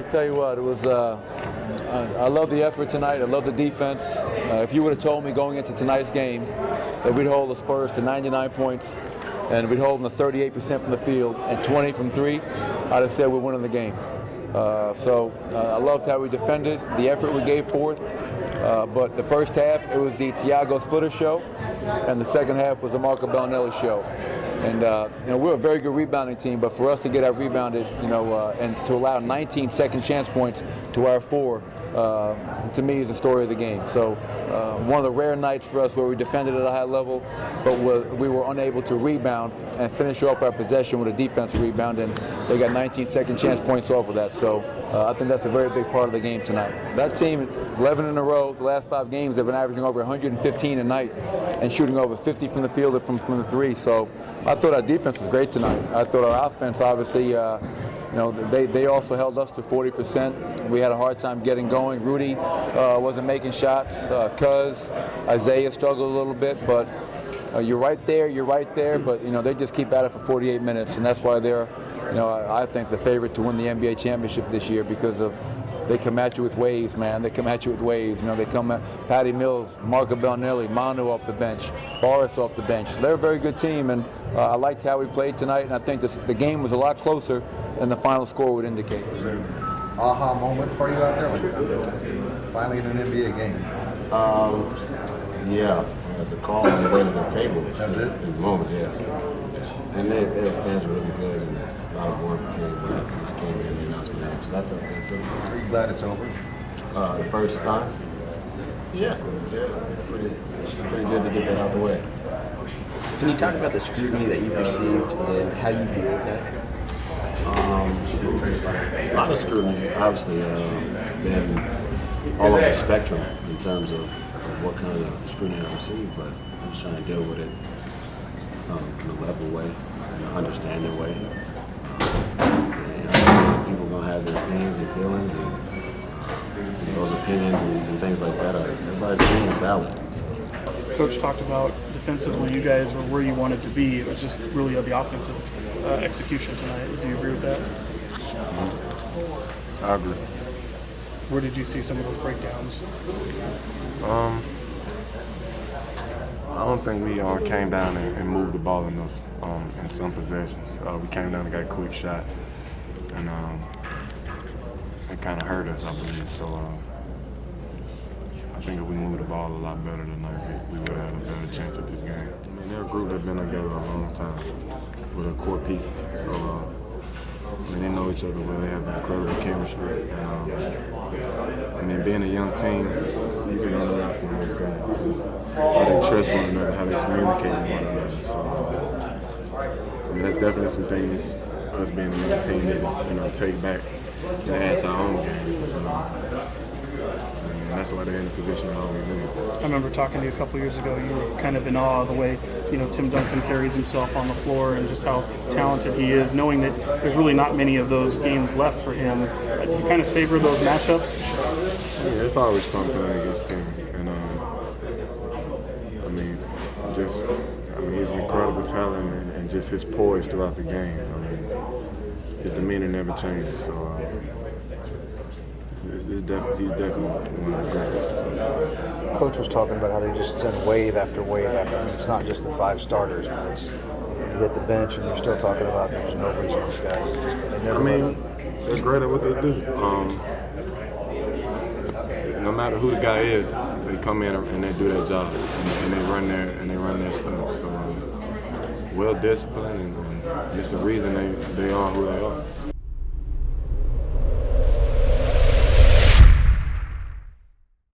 tell you what, it was. I love the effort tonight. I love the defense. If you would have told me going into tonight's game that we'd hold the Spurs to 99 points and we'd hold them to 38% from the field and 20 from three, I'd have said we're winning the game. I loved how we defended, the effort we gave forth. But the first half, it was the Thiago Splitter show, and the second half was the Marco Bellinelli show. And we're a very good rebounding team, but for us to get out rebounded, and to allow 19 second chance points to our 4, to me is the story of the game. So one of the rare nights for us where we defended at a high level, but we were unable to rebound and finish off our possession with a defensive rebound, and they got 19 second chance points off of that. So I think that's a very big part of the game tonight. That team, 11 in a row, the last 5 games, they've been averaging over 115 a night and shooting over 50 from the field and from the three. So I thought our defense was great tonight. I thought our offense, obviously, they also held us to 40%. We had a hard time getting going. Rudy wasn't making shots. Cuz Isaiah struggled a little bit, but you're right there. But they just keep at it for 48 minutes, and that's why they're, I think, the favorite to win the NBA championship this year because of. They come at you with waves, man. They come at you with waves. They come at Patty Mills, Marco Bellinelli, Manu off the bench, Boris off the bench. So they're a very good team, and I liked how we played tonight, and I think the game was a lot closer than the final score would indicate. Was there an aha moment for you out there? Like, finally in an NBA game? Yeah. The call on the way to the table is the moment, yeah. And their fans were really good, and a lot of work came back. I came in the announcement after, so that felt good too. Are you glad it's over? The first time? Yeah. Pretty good to get that out the way. Can you talk about the scrutiny that you've received and how you deal with that? A lot of scrutiny, obviously, been all over the spectrum in terms of what kind of scrutiny I receive, but I'm just trying to deal with it in a level way, in an understanding way. People are going to have their opinions and feelings, and those opinions and things like that, everybody's opinion is valid. Coach talked about defensively, you guys were where you wanted to be. It was just really the offensive execution tonight. Do you agree with that? I agree. Where did you see some of those breakdowns? I don't think we came down and moved the ball enough in some possessions. We came down and got quick shots, and it kind of hurt us, I believe. So I think if we moved the ball a lot better tonight, we would have had a better chance at this game. I mean, they're a group that's been together a long time with their core pieces. So they know each other well. They have incredible chemistry. And then being a young team, you can learn a lot from those guys. How they trust one another, how they communicate with one another. So, that's definitely some things us being a young team need to take back and add to our own game. And that's why they're in the position they're always in. I remember talking to you a couple years ago. You were kind of in awe of the way Tim Duncan carries himself on the floor and just how talented he is, knowing that there's really not many of those games left for him. Do you kind of savor those matchups? Yeah, it's always fun playing against Tim, and he's an incredible talent, and just his poise throughout the game. His demeanor never changes, so he's definitely one of the greatest. Coach was talking about how they just send wave after wave after. It's not just the 5 starters, but it's you hit the bench and you're still talking about there's no reason these guys they never. They're great at what they do. No matter who the guy is, they come in and they do their job and they run their stuff. So well disciplined, and it's a reason they are who they are.